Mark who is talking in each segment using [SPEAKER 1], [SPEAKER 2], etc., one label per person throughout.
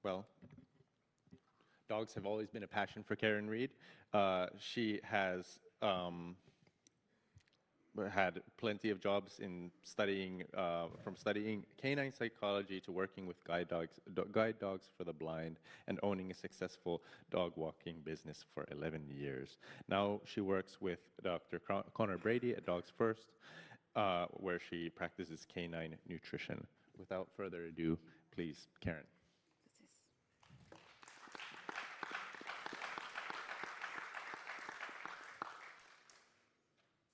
[SPEAKER 1] Well, dogs have always been a passion for Karen Reed. She has had plenty of jobs in studying, from studying canine psychology to working with guide dogs for the blind, and owning a successful dog walking business for 11 years. Now she works with Dr. Connor Brady at Dogs First, where she practices canine nutrition. Without further ado, please, Karen.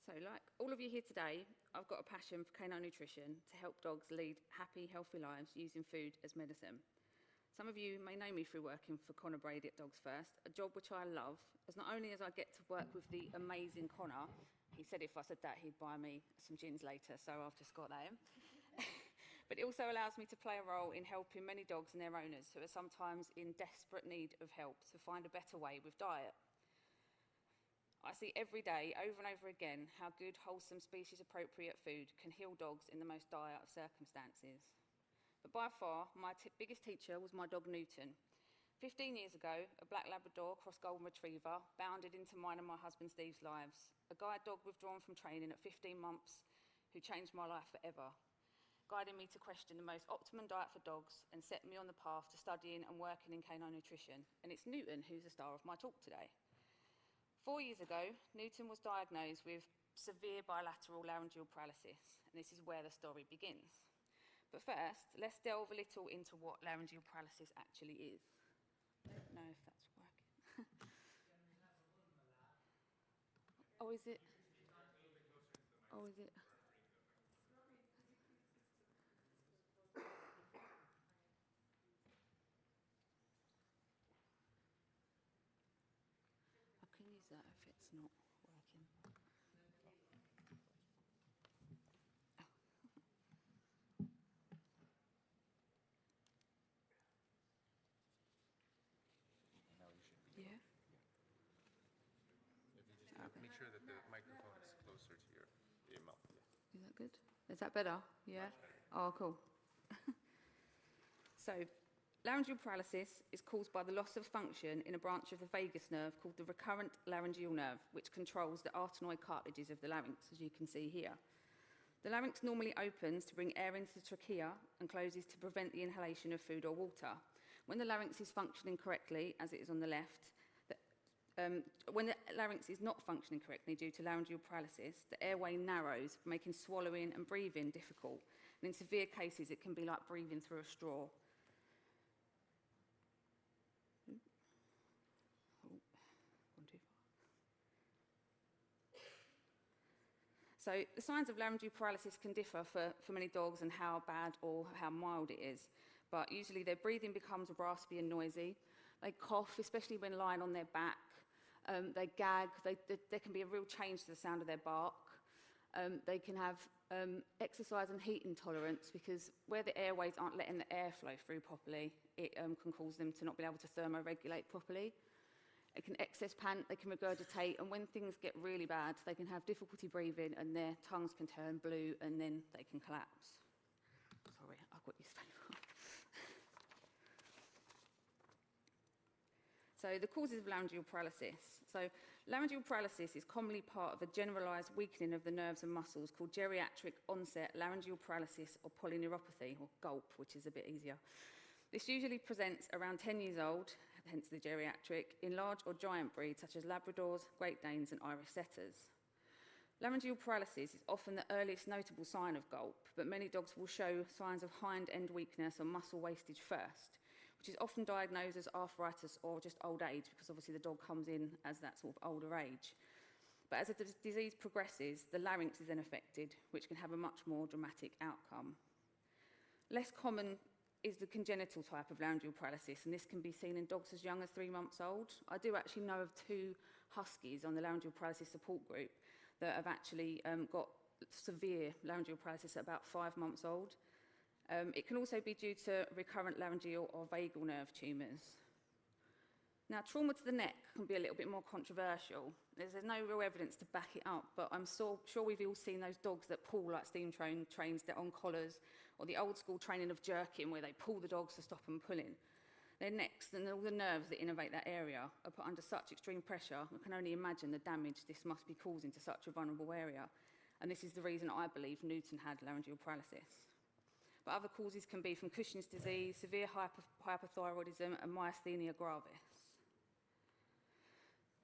[SPEAKER 2] So, like all of you here today, I've got a passion for canine nutrition to help dogs lead happy, healthy lives using food as medicine. Some of you may know me through working for Connor Brady at Dogs First, a job which I love, as not only as I get to work with the amazing Connor, he said if I said that he'd buy me some gins later, so I've just got that in. But it also allows me to play a role in helping many dogs and their owners who are sometimes in desperate need of help to find a better way with diet. I see every day, over and over again, how good, wholesome, species-appropriate food can heal dogs in the most dire of circumstances. But by far, my biggest teacher was my dog Newton. 15 years ago, a black Labrador cross golden retriever bounded into mine and my husband Steve's lives. A guide dog withdrawn from training at 15 months who changed my life forever, guiding me to question the most optimum diet for dogs and set me on the path to studying and working in canine nutrition. And it's Newton who's the star of my talk today. 4 years ago, Newton was diagnosed with severe bilateral laryngeal paralysis, and this is where the story begins. But first, let's delve a little into what laryngeal paralysis actually is. I don't know if that's working. Oh, is it? Oh, is it? I can use that if it's not working. Yeah.
[SPEAKER 1] Make sure that the microphone is closer to your mouth.
[SPEAKER 2] Is that good? Is that better? Yeah? Oh, cool. So, laryngeal paralysis is caused by the loss of function in a branch of the vagus nerve called the recurrent laryngeal nerve, which controls the arytenoid cartilages of the larynx, as you can see here. The larynx normally opens to bring air into the trachea and closes to prevent the inhalation of food or water. When the larynx is functioning correctly, as it is on the left, when the larynx is not functioning correctly due to laryngeal paralysis, the airway narrows, making swallowing and breathing difficult. And in severe cases, it can be like breathing through a straw. So the signs of laryngeal paralysis can differ for many dogs and how bad or how mild it is. But usually their breathing becomes raspy and noisy. They cough, especially when lying on their back. They gag. There can be a real change to the sound of their bark. They can have exercise and heat intolerance because where the airways aren't letting the air flow through properly, it can cause them to not be able to thermoregulate properly. They can excess pant, they can regurgitate, and when things get really bad, they can have difficulty breathing and their tongues can turn blue and then they can collapse. Sorry, I've got you stable. So the causes of laryngeal paralysis. So laryngeal paralysis is commonly part of a generalised weakening of the nerves and muscles called geriatric onset laryngeal paralysis or polyneuropathy, or GULP, which is a bit easier. This usually presents around 10 years old, hence the geriatric, in large or giant breeds such as Labradors, Great Danes and Irish Setters. Laryngeal paralysis is often the earliest notable sign of GULP, but many dogs will show signs of hind end weakness or muscle wastage first, which is often diagnosed as arthritis or just old age, because obviously the dog comes in as that sort of older age. But as the disease progresses, the larynx is then affected, which can have a much more dramatic outcome. Less common is the congenital type of laryngeal paralysis, and this can be seen in dogs as young as 3 months old. I do actually know of 2 huskies on the laryngeal paralysis support group that have actually got severe laryngeal paralysis at about 5 months old. It can also be due to recurrent laryngeal or vagal nerve tumours. Now, trauma to the neck can be a little bit more controversial. There's no real evidence to back it up, but I'm sure we've all seen those dogs that pull like steam trains that on collars, or the old school training of jerking where they pull the dogs to stop them pulling. Their necks and all the nerves that innervate that area are put under such extreme pressure, I can only imagine the damage this must be causing to such a vulnerable area. And this is the reason I believe Newton had laryngeal paralysis. But other causes can be from Cushing's disease, severe hypothyroidism, and myasthenia gravis.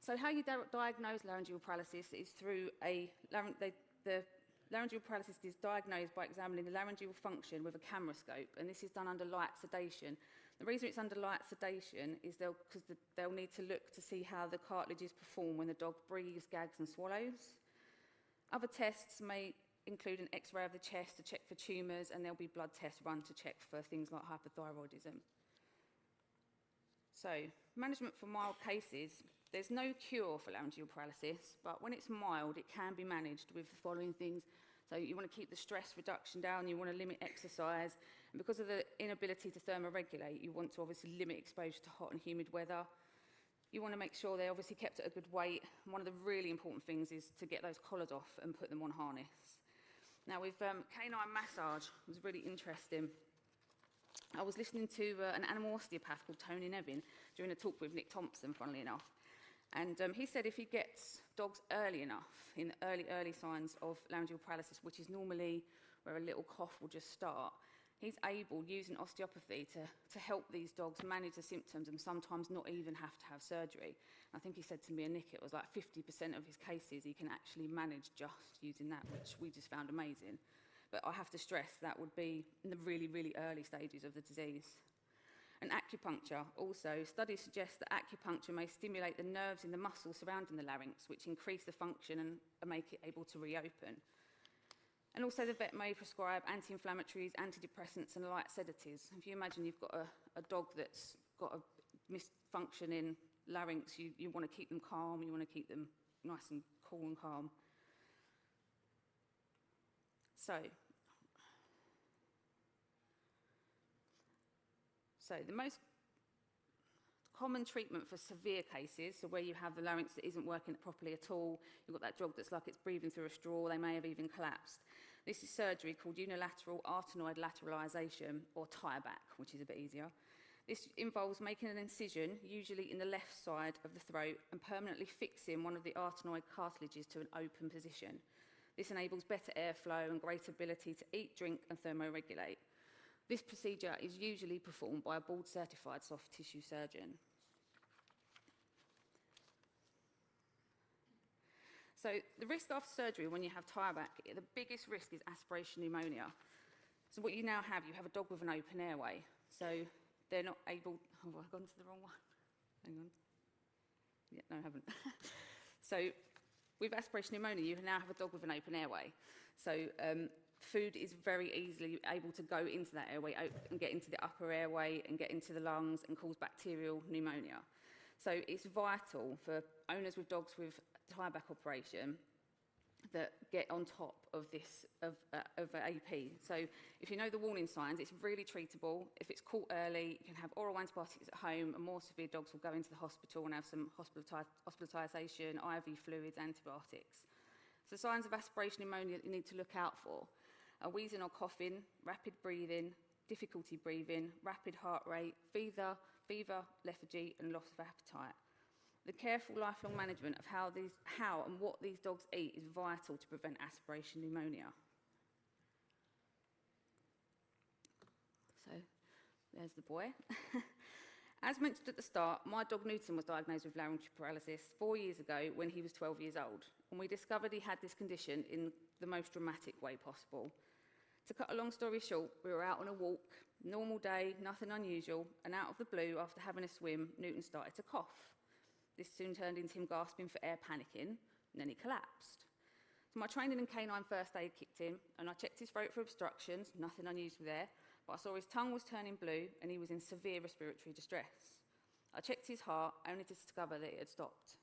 [SPEAKER 2] So how you diagnose laryngeal paralysis is through the laryngeal paralysis is diagnosed by examining the laryngeal function with a camera scope, and this is done under light sedation. The reason it's under light sedation is because they'll need to look to see how the cartilages perform when the dog breathes, gags and swallows. Other tests may include an X-ray of the chest to check for tumours, and there'll be blood tests run to check for things like hypothyroidism. So, management for mild cases. There's no cure for laryngeal paralysis, but when it's mild, it can be managed with the following things. So you want to keep the stress reduction down, you want to limit exercise, and because of the inability to thermoregulate, you want to obviously limit exposure to hot and humid weather. You want to make sure they're obviously kept at a good weight. And one of the really important things is to get those collars off and put them on harness. Now with canine massage, it was really interesting. I was listening to an animal osteopath called Tony Nevin during a talk with Nick Thompson, funnily enough. And he said if he gets dogs early enough, in the early signs of laryngeal paralysis, which is normally where a little cough will just start, he's able, using osteopathy, to help these dogs manage the symptoms and sometimes not even have to have surgery. I think he said to me and Nick it was like 50% of his cases he can actually manage just using that, which we just found amazing. But I have to stress that would be in the really, really early stages of the disease. And acupuncture also, studies suggest that acupuncture may stimulate the nerves in the muscles surrounding the larynx, which increase the function and make it able to reopen. And also the vet may prescribe anti-inflammatories, antidepressants and light sedatives. If you imagine you've got a dog that's got a misfunctioning larynx, you want to keep them calm, you want to keep them nice and cool and calm. So the most common treatment for severe cases, so where you have the larynx that isn't working properly at all, you've got that dog that's like it's breathing through a straw, they may have even collapsed. This is surgery called unilateral arytenoid lateralization, or tie-back, which is a bit easier. This involves making an incision, usually in the left side of the throat, and permanently fixing one of the arytenoid cartilages to an open position. This enables better airflow and greater ability to eat, drink and thermoregulate. This procedure is usually performed by a board-certified soft tissue surgeon. So the risk after surgery when you have tie-back, the biggest risk is aspiration pneumonia. So what you now have, you have a dog with an open airway. So they're not able, oh, I've gone to the wrong one. Hang on. Yeah, no, I haven't. So with aspiration pneumonia, you now have a dog with an open airway. So food is very easily able to go into that airway and get into the upper airway and get into the lungs and cause bacterial pneumonia. So it's vital for owners with dogs with tie-back operation that get on top of this, of AP. So if you know the warning signs, it's really treatable. If it's caught early, you can have oral antibiotics at home, and more severe dogs will go into the hospital and have some hospitalisation, IV fluids, antibiotics. So signs of aspiration pneumonia that you need to look out for are wheezing or coughing, rapid breathing, difficulty breathing, rapid heart rate, fever, lethargy and loss of appetite. The careful lifelong management of how and what these dogs eat is vital to prevent aspiration pneumonia. So there's the boy. As mentioned at the start, my dog Newton was diagnosed with laryngeal paralysis 4 years ago when he was 12 years old, and we discovered he had this condition in the most dramatic way possible. To cut a long story short, we were out on a walk, normal day, nothing unusual, and out of the blue, after having a swim, Newton started to cough. This soon turned into him gasping for air, panicking, and then he collapsed. So my training in canine first aid kicked in, and I checked his throat for obstructions, nothing unusual there, but I saw his tongue was turning blue and he was in severe respiratory distress. I checked his heart, only to discover that it had stopped.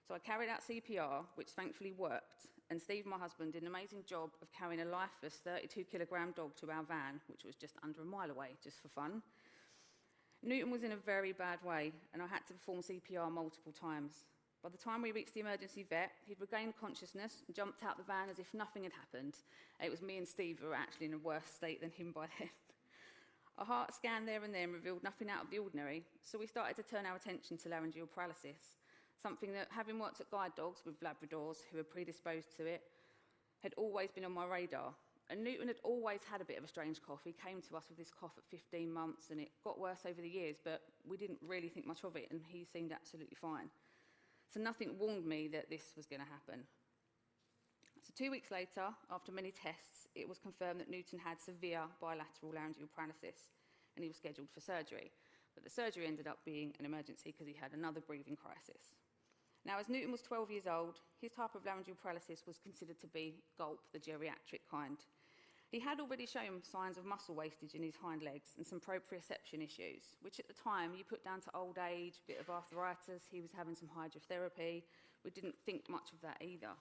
[SPEAKER 2] So I carried out CPR, which thankfully worked, and Steve, my husband, did an amazing job of carrying a lifeless 32-kilogram dog to our van, which was just under a mile away, just for fun. Newton was in a very bad way, and I had to perform CPR multiple times. By the time we reached the emergency vet, he'd regained consciousness and jumped out the van as if nothing had happened. It was me and Steve who were actually in a worse state than him by then. A heart scan there and then revealed nothing out of the ordinary, so we started to turn our attention to laryngeal paralysis, something that, having worked at guide dogs with Labradors who were predisposed to it, had always been on my radar. And Newton had always had a bit of a strange cough. He came to us with this cough at 15 months, and it got worse over the years, but we didn't really think much of it, and he seemed absolutely fine. So nothing warned me that this was going to happen. So 2 weeks later, after many tests, it was confirmed that Newton had severe bilateral laryngeal paralysis, and he was scheduled for surgery. But the surgery ended up being an emergency because he had another breathing crisis. Now, as Newton was 12 years old, his type of laryngeal paralysis was considered to be GULP, the geriatric kind. He had already shown signs of muscle wastage in his hind legs and some proprioception issues, which at the time you put down to old age, a bit of arthritis. He was having some hydrotherapy. We didn't think much of that either.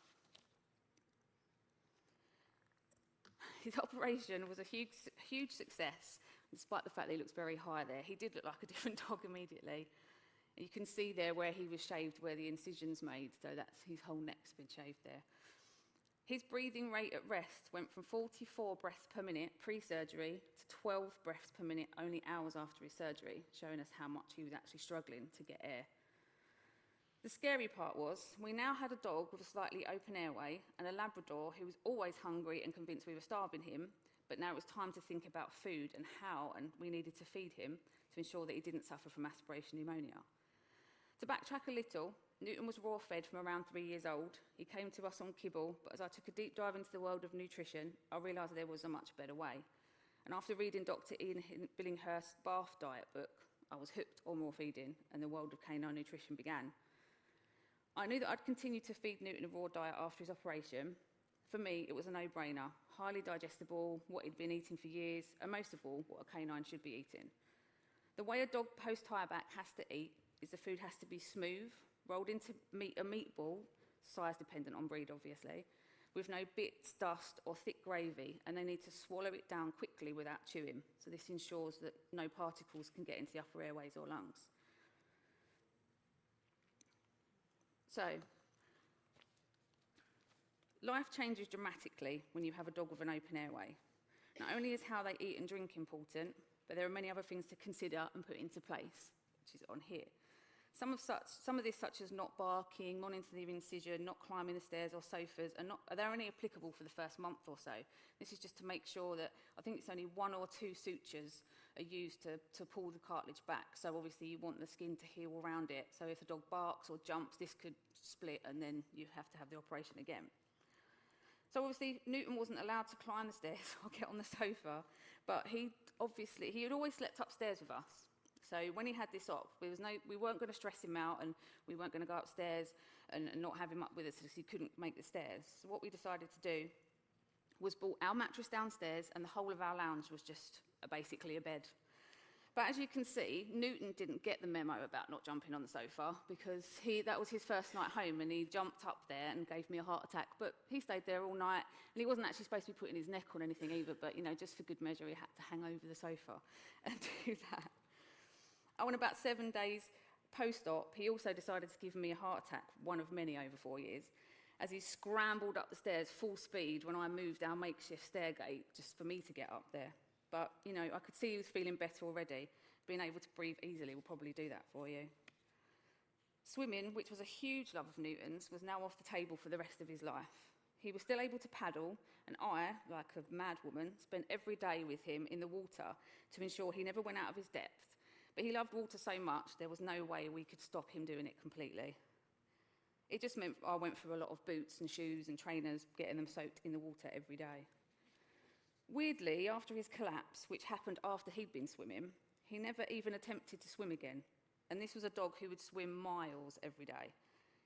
[SPEAKER 2] His operation was a huge success, despite the fact that he looks very high there. He did look like a different dog immediately. You can see there where he was shaved, where the incision's made, so that's his whole neck's been shaved there. His breathing rate at rest went from 44 breaths per minute pre-surgery to 12 breaths per minute only hours after his surgery, showing us how much he was actually struggling to get air. The scary part was we now had a dog with a slightly open airway and a Labrador who was always hungry and convinced we were starving him, but now it was time to think about food and how, and we needed to feed him to ensure that he didn't suffer from aspiration pneumonia. To backtrack a little, Newton was raw-fed from around 3 years old. He came to us on kibble, but as I took a deep dive into the world of nutrition, I realised there was a much better way. And after reading Dr. Ian Billinghurst's Bath Diet book, I was hooked on raw feeding, and the world of canine nutrition began. I knew that I'd continue to feed Newton a raw diet after his operation. For me, it was a no-brainer, highly digestible, what he'd been eating for years, and most of all, what a canine should be eating. The way a dog post-tieback has to eat is the food has to be smooth, rolled into a meatball, size dependent on breed obviously, with no bits, dust or thick gravy, and they need to swallow it down quickly without chewing. So this ensures that no particles can get into the upper airways or lungs. So, life changes dramatically when you have a dog with an open airway. Not only is how they eat and drink important, but there are many other things to consider and put into place, which is on here. Some of this, such as not barking, non-into the incision, not climbing the stairs or sofas, they're only applicable for the first month or so. This is just to make sure that, I think it's only 1 or 2 sutures are used to pull the cartilage back. So obviously you want the skin to heal around it. So if a dog barks or jumps, this could split and then you have to have the operation again. So obviously Newton wasn't allowed to climb the stairs or get on the sofa, but he had always slept upstairs with us. So when he had this op, we weren't going to stress him out and we weren't going to go upstairs and not have him up with us because he couldn't make the stairs. So what we decided to do was brought our mattress downstairs and the whole of our lounge was just basically a bed. But as you can see, Newton didn't get the memo about not jumping on the sofa because that was his first night home and he jumped up there and gave me a heart attack. But he stayed there all night and he wasn't actually supposed to be putting his neck on anything either, but just for good measure, he had to hang over the sofa and do that. Oh, and about 7 days post-op, he also decided to give me a heart attack, one of many over 4 years, as he scrambled up the stairs full speed when I moved our makeshift stair gate just for me to get up there. But, I could see he was feeling better already. Being able to breathe easily will probably do that for you. Swimming, which was a huge love of Newton's, was now off the table for the rest of his life. He was still able to paddle, and I, like a mad woman, spent every day with him in the water to ensure he never went out of his depth. But he loved water so much, there was no way we could stop him doing it completely. It just meant I went through a lot of boots and shoes and trainers, getting them soaked in the water every day. Weirdly, after his collapse, which happened after he'd been swimming, he never even attempted to swim again. And this was a dog who would swim miles every day.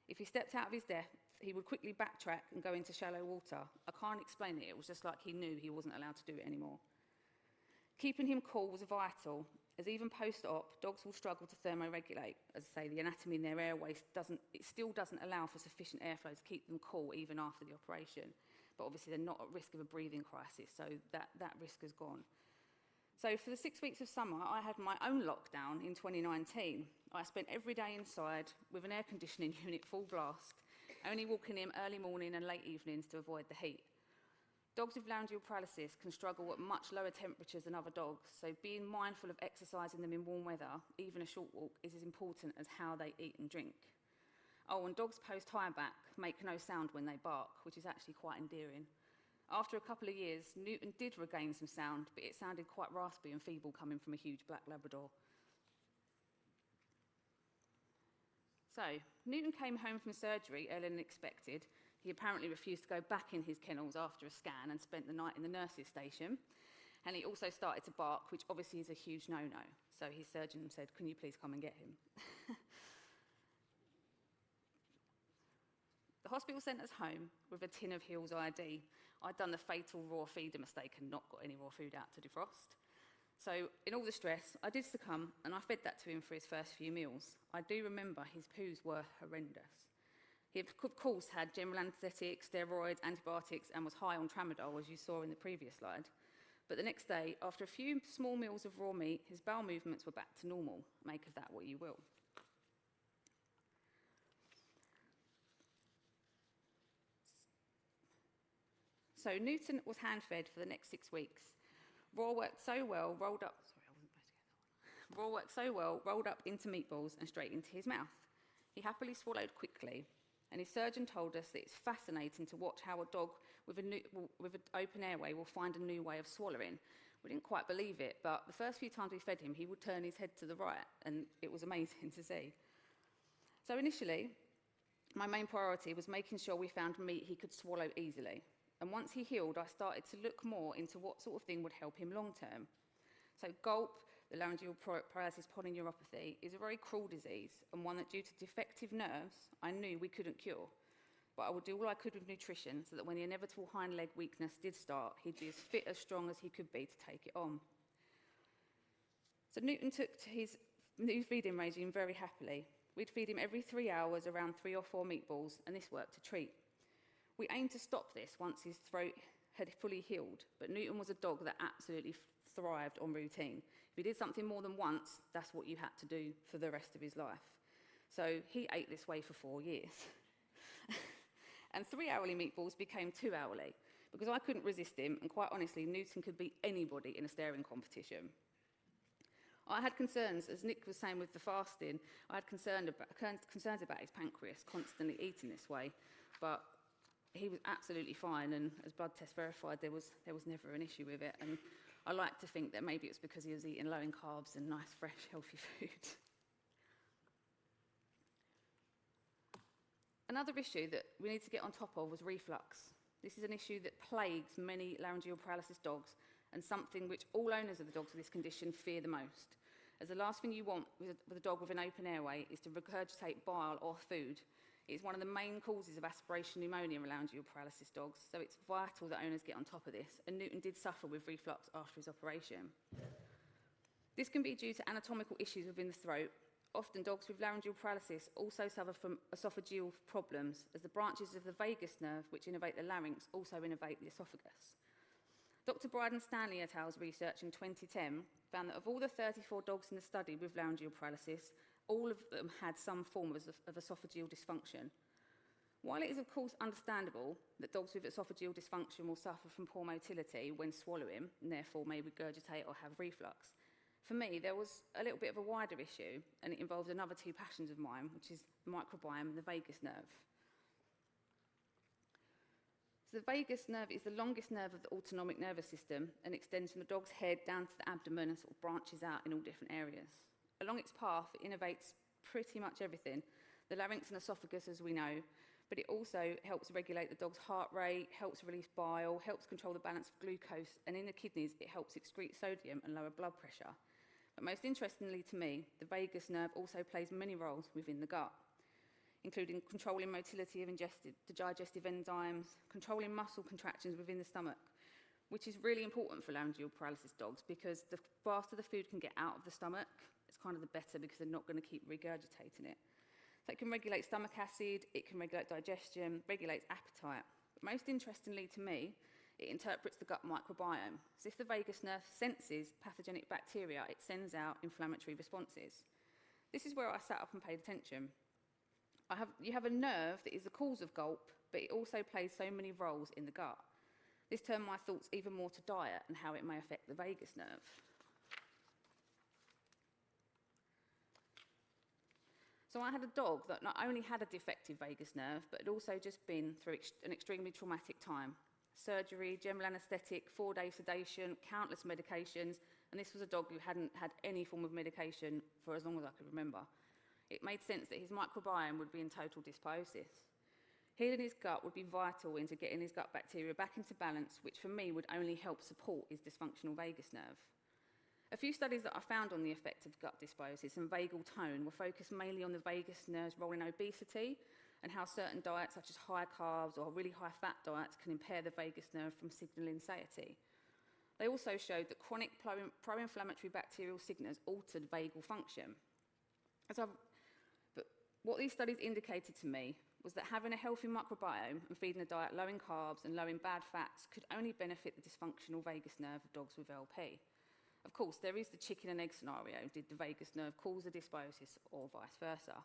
[SPEAKER 2] If he stepped out of his depth, he would quickly backtrack and go into shallow water. I can't explain it, it was just like he knew he wasn't allowed to do it anymore. Keeping him cool was vital, as even post-op, dogs will struggle to thermoregulate. As I say, the anatomy in their airways still doesn't allow for sufficient airflow to keep them cool even after the operation. But obviously they're not at risk of a breathing crisis, so that risk has gone. So for the 6 weeks of summer, I had my own lockdown in 2019. I spent every day inside with an air conditioning unit full blast, only walking in early morning and late evenings to avoid the heat. Dogs with laryngeal paralysis can struggle at much lower temperatures than other dogs, so being mindful of exercising them in warm weather, even a short walk, is as important as how they eat and drink. Oh, and dogs post-hire back make no sound when they bark, which is actually quite endearing. After a couple of years, Newton did regain some sound, but it sounded quite raspy and feeble coming from a huge black Labrador. So, Newton came home from surgery earlier than expected. He apparently refused to go back in his kennels after a scan and spent the night in the nurse's station. And he also started to bark, which obviously is a huge no-no. So his surgeon said, "Can you please come and get him?" The hospital sent us home with a tin of Hill's ID. I'd done the fatal raw feeder mistake and not got any raw food out to defrost. So in all the stress, I did succumb and I fed that to him for his first few meals. I do remember his poos were horrendous. He, of course, had general anaesthetics, steroids, antibiotics, and was high on tramadol, as you saw in the previous slide. But the next day, after a few small meals of raw meat, his bowel movements were back to normal. Make of that what you will. So Newton was hand-fed for the next 6 weeks. Raw worked so well, rolled up into meatballs and straight into his mouth. He happily swallowed quickly, and his surgeon told us that it's fascinating to watch how a dog with an open airway will find a new way of swallowing. We didn't quite believe it, but the first few times we fed him, he would turn his head to the right, and it was amazing to see. So initially, my main priority was making sure we found meat he could swallow easily. And once he healed, I started to look more into what sort of thing would help him long term. So GOLP, the laryngeal paralysis polyneuropathy, is a very cruel disease and one that, due to defective nerves, I knew we couldn't cure. But I would do all I could with nutrition so that when the inevitable hind leg weakness did start, he'd be as fit, as strong as he could be to take it on. So Newton took to his new feeding regime very happily. We'd feed him every 3 hours around 3 or 4 meatballs, and this worked a treat. We aimed to stop this once his throat had fully healed, but Newton was a dog that absolutely thrived on routine. If he did something more than once, that's what you had to do for the rest of his life. So he ate this way for 4 years. And 3-hourly meatballs became 2-hourly, because I couldn't resist him, and quite honestly, Newton could beat anybody in a staring competition. I had concerns, as Nick was saying with the fasting, I had concerns about his pancreas constantly eating this way, but he was absolutely fine, and as blood tests verified, there was never an issue with it. And I like to think that maybe it's because he was eating low in carbs and nice, fresh, healthy food. Another issue that we need to get on top of was reflux. This is an issue that plagues many laryngeal paralysis dogs, and something which all owners of the dogs with this condition fear the most. As the last thing you want with a dog with an open airway is to regurgitate bile or food. It's one of the main causes of aspiration pneumonia in laryngeal paralysis dogs, so it's vital that owners get on top of this, and Newton did suffer with reflux after his operation. This can be due to anatomical issues within the throat. Often dogs with laryngeal paralysis also suffer from esophageal problems, as the branches of the vagus nerve, which innervate the larynx, also innervate the esophagus. Dr. Bryden Stanley et al.'s research in 2010 found that of all the 34 dogs in the study with laryngeal paralysis, all of them had some form of esophageal dysfunction. While it is of course understandable that dogs with esophageal dysfunction will suffer from poor motility when swallowing, and therefore may regurgitate or have reflux, for me there was a little bit of a wider issue, and it involved another 2 passions of mine, which is the microbiome and the vagus nerve. So the vagus nerve is the longest nerve of the autonomic nervous system and extends from the dog's head down to the abdomen and sort of branches out in all different areas. Along its path, it innervates pretty much everything, the larynx and esophagus as we know, but it also helps regulate the dog's heart rate, helps release bile, helps control the balance of glucose, and in the kidneys it helps excrete sodium and lower blood pressure. But most interestingly to me, the vagus nerve also plays many roles within the gut, including controlling motility of digestive enzymes, controlling muscle contractions within the stomach, which is really important for laryngeal paralysis dogs because the faster the food can get out of the stomach, it's kind of the better because they're not going to keep regurgitating it. So it can regulate stomach acid, it can regulate digestion, regulates appetite. But most interestingly to me, it interprets the gut microbiome. So if the vagus nerve senses pathogenic bacteria, it sends out inflammatory responses. This is where I sat up and paid attention. You have a nerve that is the cause of GOLP, but it also plays so many roles in the gut. This turned my thoughts even more to diet and how it may affect the vagus nerve. So I had a dog that not only had a defective vagus nerve, but had also just been through an extremely traumatic time. Surgery, general anaesthetic, 4-day sedation, countless medications, and this was a dog who hadn't had any form of medication for as long as I could remember. It made sense that his microbiome would be in total dysbiosis. Healing his gut would be vital into getting his gut bacteria back into balance, which for me would only help support his dysfunctional vagus nerve. A few studies that I found on the effect of gut dysbiosis and vagal tone were focused mainly on the vagus nerve's role in obesity and how certain diets, such as high carbs or really high fat diets, can impair the vagus nerve from signalling satiety. They also showed that chronic pro-inflammatory bacterial signals altered vagal function. But what these studies indicated to me was that having a healthy microbiome and feeding a diet low in carbs and low in bad fats could only benefit the dysfunctional vagus nerve of dogs with LP. Of course, there is the chicken and egg scenario. Did the vagus nerve cause the dysbiosis or vice versa?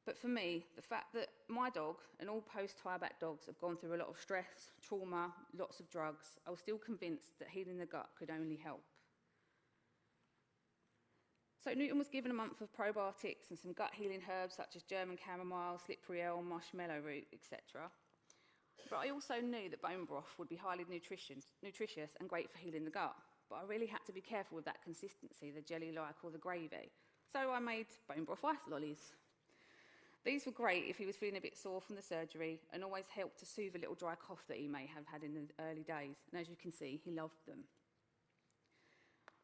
[SPEAKER 2] But for me, the fact that my dog and all post-tieback dogs have gone through a lot of stress, trauma, lots of drugs, I was still convinced that healing the gut could only help. So Newton was given a month of probiotics and some gut healing herbs such as German chamomile, slippery elm, marshmallow root, etc. But I also knew that bone broth would be highly nutritious and great for healing the gut. But I really had to be careful with that consistency, the jelly-like or the gravy. So I made bone broth ice lollies. These were great if he was feeling a bit sore from the surgery and always helped to soothe a little dry cough that he may have had in the early days. And as you can see, he loved them.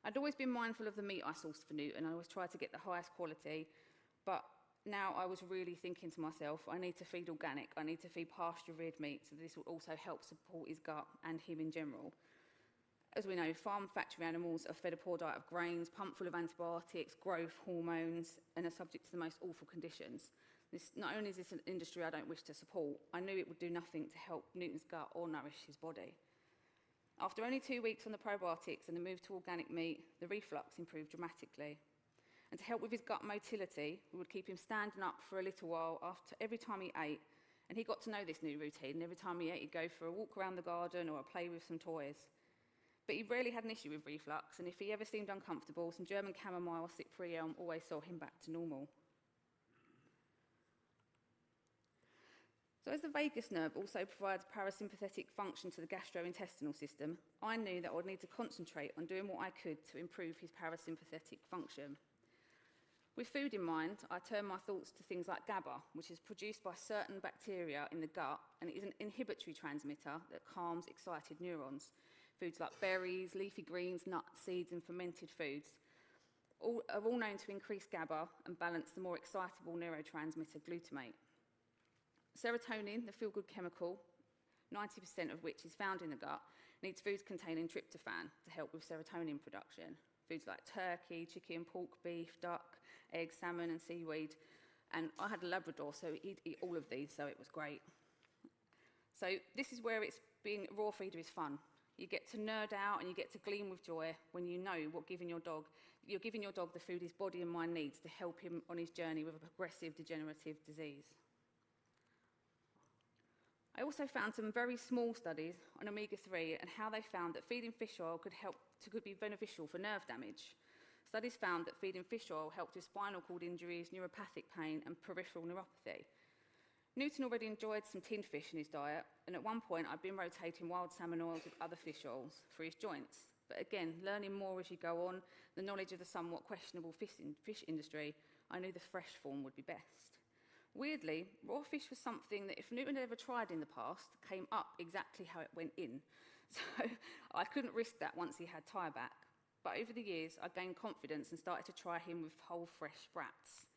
[SPEAKER 2] I'd always been mindful of the meat I sourced for Newton. I always tried to get the highest quality, but now I was really thinking to myself, I need to feed organic, I need to feed pasture-reared meat, so this will also help support his gut and him in general. As we know, farm factory animals are fed a poor diet of grains, pumped full of antibiotics, growth hormones, and are subject to the most awful conditions. Not only is this an industry I don't wish to support, I knew it would do nothing to help Newton's gut or nourish his body. After only 2 weeks on the probiotics and the move to organic meat, the reflux improved dramatically. And to help with his gut motility, we would keep him standing up for a little while after every time he ate, and he got to know this new routine. And every time he ate, he'd go for a walk around the garden or a play with some toys. But he rarely had an issue with reflux, and if he ever seemed uncomfortable, some German chamomile or slippery elm always saw him back to normal. So as the vagus nerve also provides parasympathetic function to the gastrointestinal system, I knew that I would need to concentrate on doing what I could to improve his parasympathetic function. With food in mind, I turned my thoughts to things like GABA, which is produced by certain bacteria in the gut, and it is an inhibitory transmitter that calms excited neurons. Foods like berries, leafy greens, nuts, seeds, and fermented foods are all known to increase GABA and balance the more excitable neurotransmitter glutamate. Serotonin, the feel-good chemical, 90% of which is found in the gut, needs foods containing tryptophan to help with serotonin production. Foods like turkey, chicken, pork, beef, duck, eggs, salmon, and seaweed. And I had a Labrador, so he'd eat all of these, so it was great. So this is where being a raw feeder is fun. You get to nerd out and you get to glean with joy when you know what you're giving your dog the food his body and mind needs to help him on his journey with a progressive degenerative disease. I also found some very small studies on omega-3 and how they found that feeding fish oil could be beneficial for nerve damage. Studies found that feeding fish oil helped with spinal cord injuries, neuropathic pain, and peripheral neuropathy. Newton already enjoyed some tinned fish in his diet, and at one point I'd been rotating wild salmon oils with other fish oils for his joints. But again, learning more as you go on, the knowledge of the somewhat questionable fish industry, I knew the fresh form would be best. Weirdly, raw fish was something that if Newton had ever tried in the past, came up exactly how it went in. So I couldn't risk that once he had tieback. But over the years, I gained confidence and started to try him with whole fresh sprats.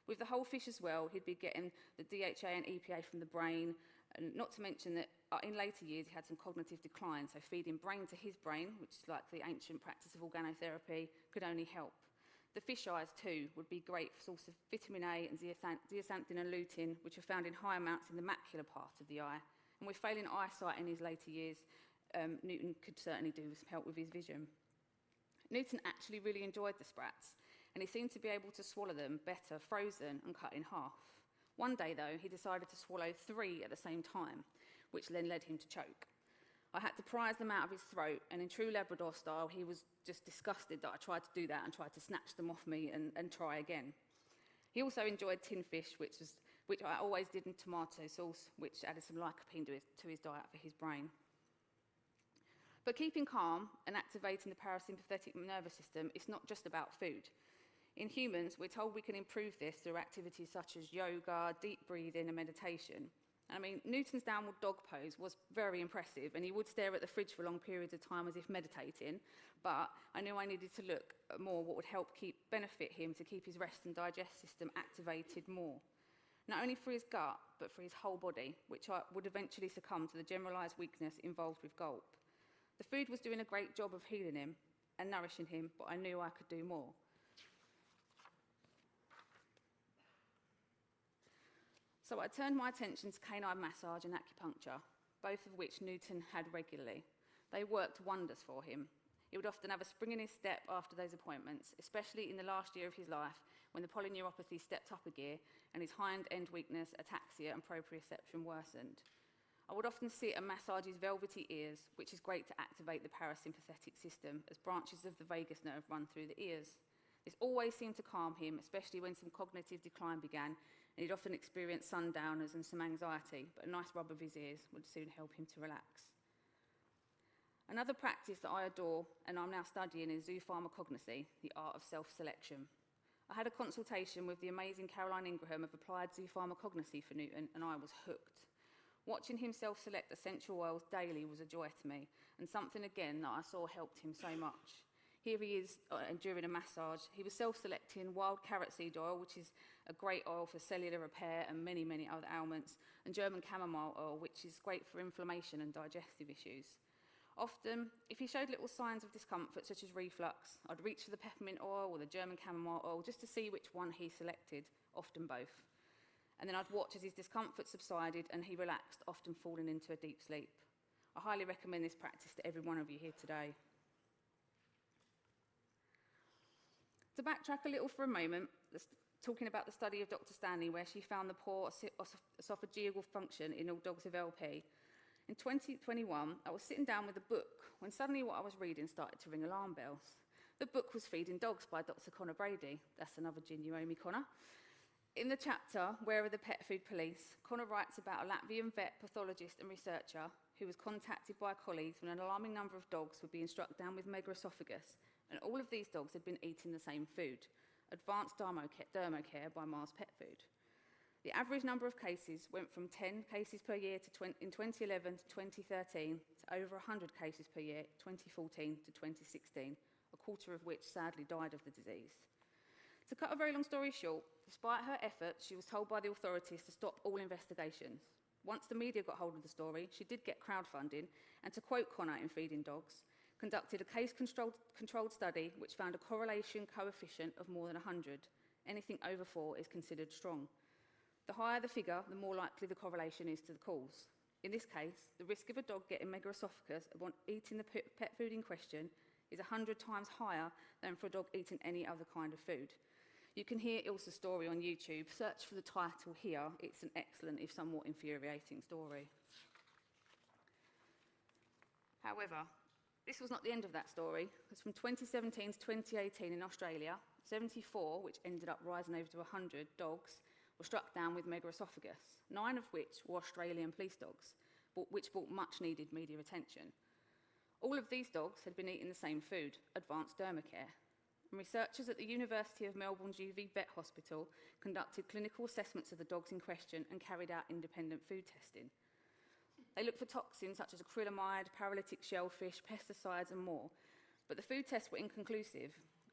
[SPEAKER 2] With the whole fish as well, he'd be getting the DHA and EPA from the brain, and not to mention that in later years he had some cognitive decline, so feeding brain to his brain, which is like the ancient practice of organotherapy, could only help. The fish eyes too would be great source of vitamin A and zeaxanthin and lutein, which are found in high amounts in the macular part of the eye. And with failing eyesight in his later years, Newton could certainly do help with his vision. Newton actually really enjoyed the sprats, and he seemed to be able to swallow them better frozen and cut in half. One day, though, he decided to swallow 3 at the same time, which then led him to choke. I had to prise them out of his throat, and in true Labrador style, he was just disgusted that I tried to do that and tried to snatch them off me and try again. He also enjoyed tin fish, which I always did in tomato sauce, which added some lycopene to his diet for his brain. But keeping calm and activating the parasympathetic nervous system is not just about food. In humans, we're told we can improve this through activities such as yoga, deep breathing, and meditation. I mean, Newton's downward dog pose was very impressive, and he would stare at the fridge for long periods of time as if meditating, but I knew I needed to look at more what would help benefit him to keep his rest and digest system activated more. Not only for his gut, but for his whole body, which would eventually succumb to the generalised weakness involved with gulp. The food was doing a great job of healing him and nourishing him, but I knew I could do more. So I turned my attention to canine massage and acupuncture, both of which Newton had regularly. They worked wonders for him. He would often have a spring in his step after those appointments, especially in the last year of his life, when the polyneuropathy stepped up a gear and his hind-end weakness, ataxia, and proprioception worsened. I would often sit and massage his velvety ears, which is great to activate the parasympathetic system, as branches of the vagus nerve run through the ears. This always seemed to calm him, especially when some cognitive decline began, and he'd often experience sundowners and some anxiety, but a nice rub of his ears would soon help him to relax. Another practice that I adore, and I'm now studying, is zoopharmacognosy, the art of self-selection. I had a consultation with the amazing Caroline Ingraham of Applied Zoopharmacognosy for Newton, and I was hooked. Watching him self-select essential oils daily was a joy to me, and something again that I saw helped him so much. Here he is during a massage. He was self-selecting wild carrot seed oil, which is a great oil for cellular repair and many, many other ailments, and German chamomile oil, which is great for inflammation and digestive issues. Often, if he showed little signs of discomfort, such as reflux, I'd reach for the peppermint oil or the German chamomile oil just to see which one he selected, often both. And then I'd watch as his discomfort subsided and he relaxed, often falling into a deep sleep. I highly recommend this practice to every one of you here today. To backtrack a little for a moment, talking about the study of Dr. Stanley, where she found the poor esophageal function in all dogs with LP. In 2021, I was sitting down with a book when suddenly what I was reading started to ring alarm bells. The book was Feeding Dogs by Dr. Connor Brady. That's another gin you owe me, Connor. In the chapter, Where Are the Pet Food Police?, Connor writes about a Latvian vet, pathologist and researcher who was contacted by colleagues when an alarming number of dogs were being struck down with megaesophagus, and all of these dogs had been eating the same food, Advanced Dermocare by Mars Pet Food. The average number of cases went from 10 cases per year in 2011 to 2013 to over 100 cases per year 2014 to 2016, a quarter of which sadly died of the disease. To cut a very long story short, despite her efforts, she was told by the authorities to stop all investigations. Once the media got hold of the story, she did get crowdfunding, and to quote Connor in Feeding Dogs, conducted a case-controlled study which found a correlation coefficient of more than 100. Anything over 4 is considered strong. The higher the figure, the more likely the correlation is to the cause. In this case, the risk of a dog getting megaesophagus upon eating the pet food in question is 100 times higher than for a dog eating any other kind of food. You can hear Ilsa's story on YouTube. Search for the title here. It's an excellent, if somewhat infuriating story. However, this was not the end of that story, because from 2017 to 2018 in Australia, 74, which ended up rising over to 100 dogs, were struck down with megaesophagus, 9 of which were Australian police dogs, which brought much needed media attention. All of these dogs had been eating the same food, Advanced Dermocare. And researchers at the University of Melbourne's UV Vet Hospital conducted clinical assessments of the dogs in question and carried out independent food testing. They looked for toxins such as acrylamide, paralytic shellfish, pesticides and more, but the food tests were inconclusive.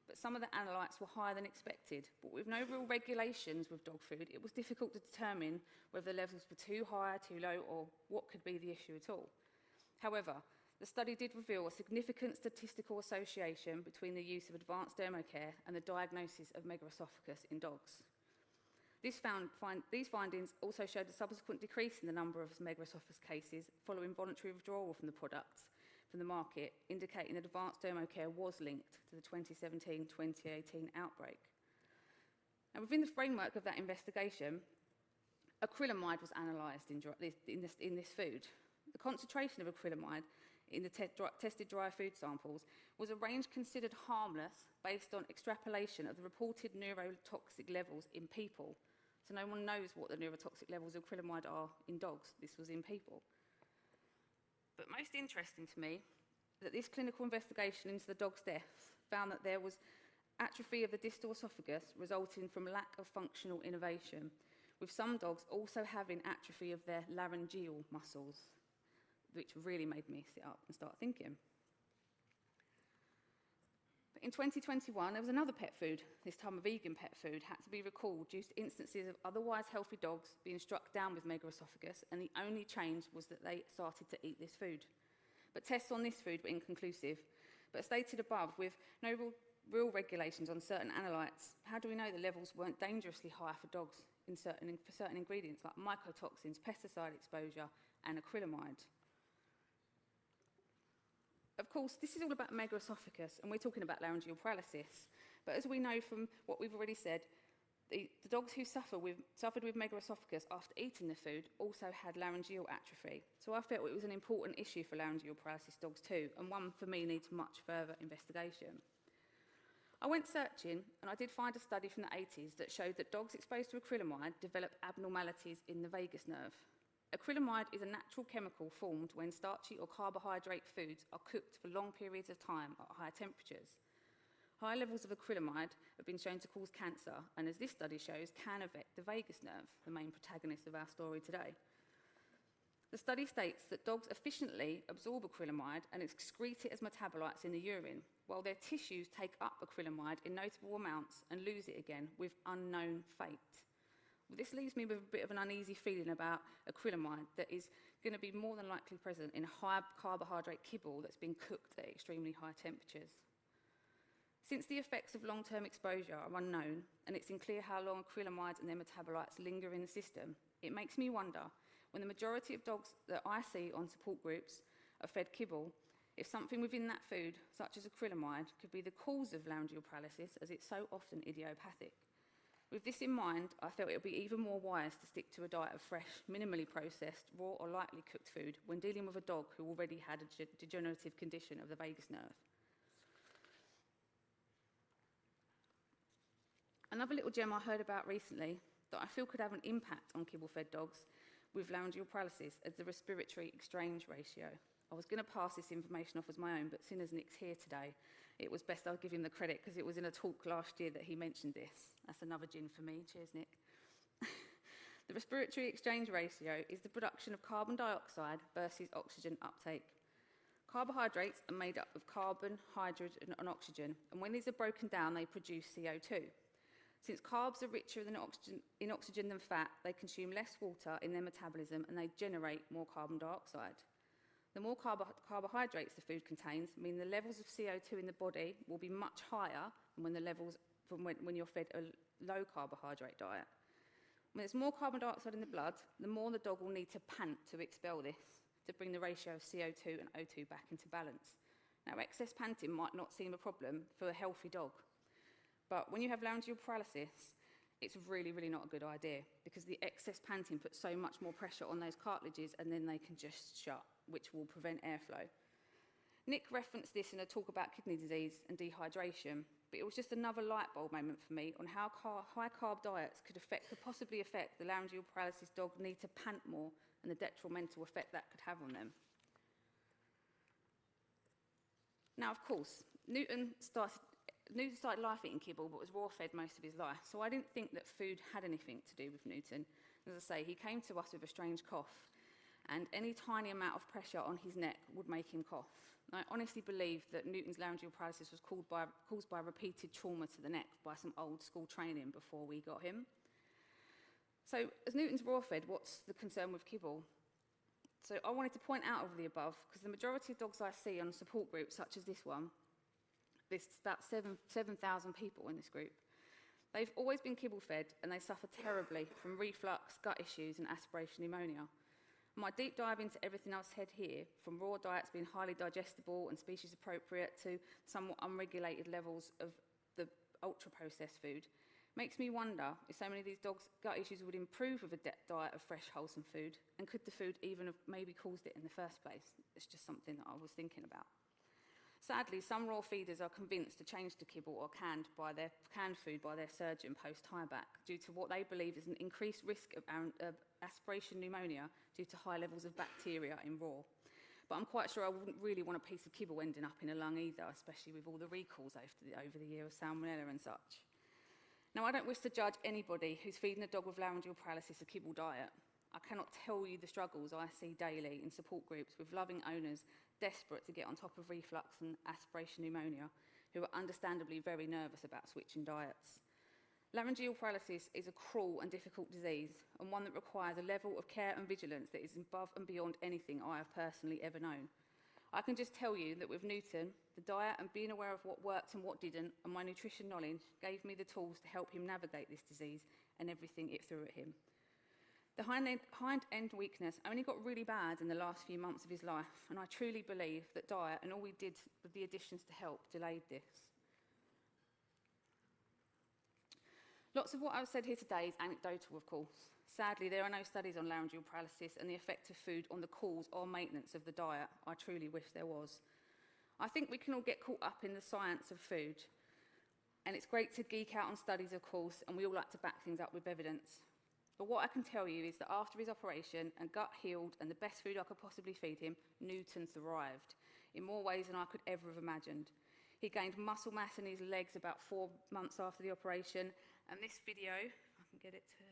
[SPEAKER 2] But some of the analytes were higher than expected. But with no real regulations with dog food, it was difficult to determine whether the levels were too high, too low, or what could be the issue at all. However, the study did reveal a significant statistical association between the use of Advanced Dermocare and the diagnosis of megaesophagus in dogs. These findings also showed a subsequent decrease in the number of megaesophagus cases following voluntary withdrawal from the products from the market, indicating that Advanced Dermocare was linked to the 2017-2018 outbreak. And within the framework of that investigation, acrylamide was analysed in this food. The concentration of acrylamide in the tested dry food samples was a range considered harmless based on extrapolation of the reported neurotoxic levels in people. So no one knows what the neurotoxic levels of acrylamide are in dogs. This was in people. But most interesting to me, that this clinical investigation into the dog's deaths found that there was atrophy of the distal esophagus resulting from lack of functional innervation, with some dogs also having atrophy of their laryngeal muscles, which really made me sit up and start thinking. But in 2021, there was another pet food, this time a vegan pet food, had to be recalled due to instances of otherwise healthy dogs being struck down with megaesophagus, and the only change was that they started to eat this food. But tests on this food were inconclusive. But as stated above, with no real regulations on certain analytes, how do we know the levels weren't dangerously high for dogs for certain ingredients like mycotoxins, pesticide exposure, and acrylamide? Of course, this is all about megaesophagus, and we're talking about laryngeal paralysis. But as we know from what we've already said, the dogs who suffered with megaesophagus after eating the food also had laryngeal atrophy. So I felt it was an important issue for laryngeal paralysis dogs too, and one for me needs much further investigation. I went searching, and I did find a study from the 80s that showed that dogs exposed to acrylamide develop abnormalities in the vagus nerve. Acrylamide is a natural chemical formed when starchy or carbohydrate foods are cooked for long periods of time at high temperatures. High levels of acrylamide have been shown to cause cancer, and as this study shows, can affect the vagus nerve, the main protagonist of our story today. The study states that dogs efficiently absorb acrylamide and excrete it as metabolites in the urine, while their tissues take up acrylamide in notable amounts and lose it again with unknown fate. Well, this leaves me with a bit of an uneasy feeling about acrylamide that is going to be more than likely present in high carbohydrate kibble that's been cooked at extremely high temperatures. Since the effects of long-term exposure are unknown, and it's unclear how long acrylamides and their metabolites linger in the system, it makes me wonder, when the majority of dogs that I see on support groups are fed kibble, if something within that food, such as acrylamide, could be the cause of laryngeal paralysis, as it's so often idiopathic. With this in mind, I felt it would be even more wise to stick to a diet of fresh, minimally processed, raw or lightly cooked food when dealing with a dog who already had a degenerative condition of the vagus nerve. Another little gem I heard about recently that I feel could have an impact on kibble-fed dogs with laryngeal paralysis is the respiratory exchange ratio. I was going to pass this information off as my own, but seeing as Nick's here today, it was best I'll give him the credit because it was in a talk last year that he mentioned this. That's another gin for me. Cheers, Nick. The respiratory exchange ratio is the production of carbon dioxide versus oxygen uptake. Carbohydrates are made up of carbon, hydrogen, and oxygen, and when these are broken down, they produce CO2. Since carbs are richer in oxygen than fat, they consume less water in their metabolism and they generate more carbon dioxide. The more carbohydrates the food contains mean the levels of CO2 in the body will be much higher than when you're fed a low carbohydrate diet. When there's more carbon dioxide in the blood, the more the dog will need to pant to expel this, to bring the ratio of CO2 and O2 back into balance. Now, excess panting might not seem a problem for a healthy dog, but when you have laryngeal paralysis, it's really, really not a good idea because the excess panting puts so much more pressure on those cartilages and then they can just shut, which will prevent airflow. Nick referenced this in a talk about kidney disease and dehydration, but it was just another light bulb moment for me on how high carb diets could possibly affect the laryngeal paralysis dog need to pant more and the detrimental effect that could have on them. Now, of course, Newton started life eating kibble, but was raw-fed most of his life, so I didn't think that food had anything to do with Newton. As I say, he came to us with a strange cough, and any tiny amount of pressure on his neck would make him cough. I honestly believe that Newton's laryngeal paralysis was caused by repeated trauma to the neck by some old school training before we got him. So, as Newton's raw-fed, what's the concern with kibble? So I wanted to point out over the above, because the majority of dogs I see on support groups, such as this one, there's about 7,000 people in this group. They've always been kibble-fed, and they suffer terribly from reflux, gut issues, and aspiration pneumonia. My deep dive into everything I've said here, from raw diets being highly digestible and species-appropriate to somewhat unregulated levels of the ultra-processed food, Makes me wonder if so many of these dogs' gut issues would improve with a diet of fresh, wholesome food, and could the food even have maybe caused it in the first place? It's just something that I was thinking about. Sadly, some raw feeders are convinced to change to kibble or canned food by their surgeon post-tieback due to what they believe is an increased risk of aspiration pneumonia due to high levels of bacteria in raw. But I'm quite sure I wouldn't really want a piece of kibble ending up in a lung either, especially with all the recalls over the year of salmonella and such. Now, I don't wish to judge anybody who's feeding a dog with laryngeal paralysis a kibble diet. I cannot tell you the struggles I see daily in support groups with loving owners desperate to get on top of reflux and aspiration pneumonia, who are understandably very nervous about switching diets. Laryngeal paralysis is a cruel and difficult disease, and one that requires a level of care and vigilance that is above and beyond anything I have personally ever known. I can just tell you that with Newton, the diet and being aware of what worked and what didn't, and my nutrition knowledge gave me the tools to help him navigate this disease and everything it threw at him. The hind end weakness only got really bad in the last few months of his life, and I truly believe that diet and all we did with the additions to help delayed this. Lots of what I've said here today is anecdotal, of course. Sadly, there are no studies on laryngeal paralysis and the effect of food on the cause or maintenance of the diet. I truly wish there was. I think we can all get caught up in the science of food, and it's great to geek out on studies, of course, and we all like to back things up with evidence. But what I can tell you is that after his operation and gut healed and the best food I could possibly feed him, Newton thrived in more ways than I could ever have imagined. He gained muscle mass in his legs about 4 months after the operation, and this video, if I can get it to...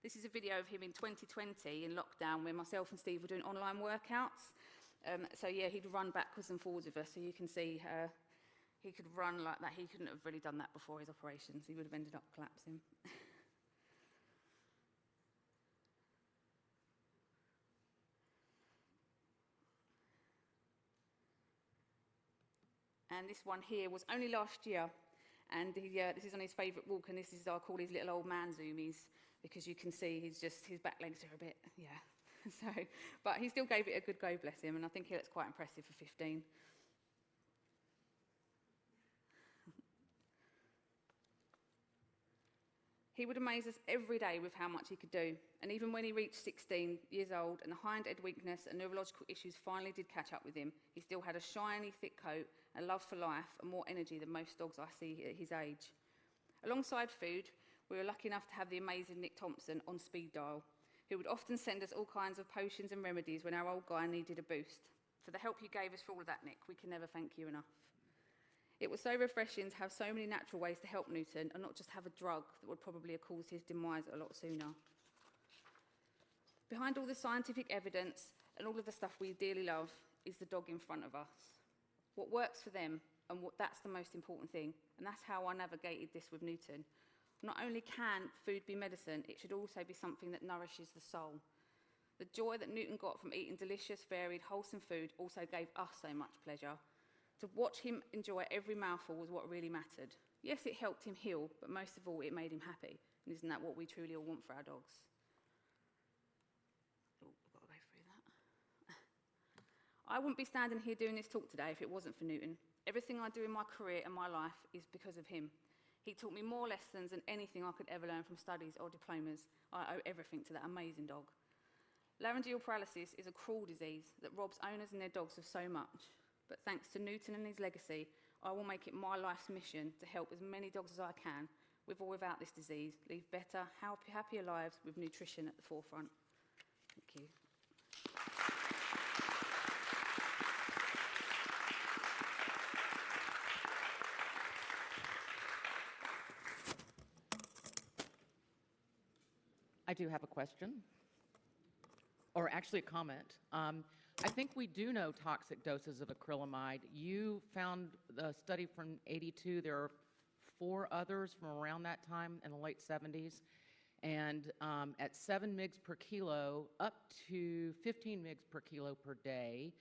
[SPEAKER 2] This is a video of him in 2020 in lockdown where myself and Steve were doing online workouts. So yeah, he'd run backwards and forwards with us, so you can see he could run like that. He couldn't have really done that before his operations. He would have ended up collapsing. And this one here was only last year, and this is on his favourite walk, and this is, I call his little old man zoomies, because you can see his back legs are a bit, yeah. So, but he still gave it a good go, bless him, and I think he looks quite impressive for 15. He would amaze us every day with how much he could do, and even when he reached 16 years old and the hind end weakness and neurological issues finally did catch up with him, he still had a shiny, thick coat, a love for life, and more energy than most dogs I see at his age. Alongside food, we were lucky enough to have the amazing Nick Thompson on speed dial, who would often send us all kinds of potions and remedies when our old guy needed a boost. For the help you gave us for all of that, Nick, we can never thank you enough. It was so refreshing to have so many natural ways to help Newton and not just have a drug that would probably have caused his demise a lot sooner. Behind all the scientific evidence and all of the stuff we dearly love is the dog in front of us. What works for them, and that's the most important thing, and that's how I navigated this with Newton. Not only can food be medicine, it should also be something that nourishes the soul. The joy that Newton got from eating delicious, varied, wholesome food also gave us so much pleasure. To watch him enjoy every mouthful was what really mattered. Yes, it helped him heal, but most of all, it made him happy. And isn't that what we truly all want for our dogs? Oh, I've got to go through that. I wouldn't be standing here doing this talk today if it wasn't for Newton. Everything I do in my career and my life is because of him. He taught me more lessons than anything I could ever learn from studies or diplomas. I owe everything to that amazing dog. Laryngeal paralysis is a cruel disease that robs owners and their dogs of so much. But thanks to Newton and his legacy, I will make it my life's mission to help as many dogs as I can, with or without this disease, live better, happier lives with nutrition at the forefront. Thank you.
[SPEAKER 3] I do have a question, or actually a comment. I think we do know toxic doses of acrylamide. You found the study from '82. There are 4 others from around that time in the late 70s. And at 7 mg per kilo up to 15 mg per kilo per day,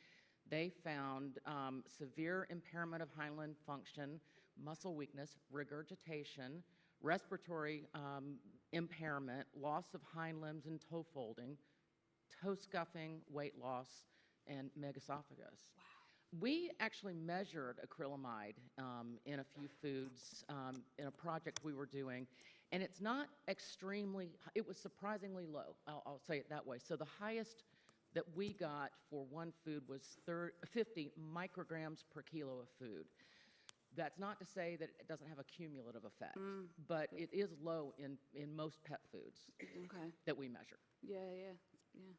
[SPEAKER 3] they found severe impairment of hindlimb function, muscle weakness, regurgitation, respiratory impairment, loss of hind limbs and toe folding, toe scuffing, weight loss, and megasophagus. We actually measured acrylamide in a few foods in a project we were doing, and it's not extremely, it was surprisingly low, I'll say it that way. So the highest that we got for one food was 50 micrograms per kilo of food. That's not to say that it doesn't have a cumulative effect, but it is low in most pet foods
[SPEAKER 2] Okay.
[SPEAKER 3] that we measure.
[SPEAKER 2] Yeah, yeah, yeah.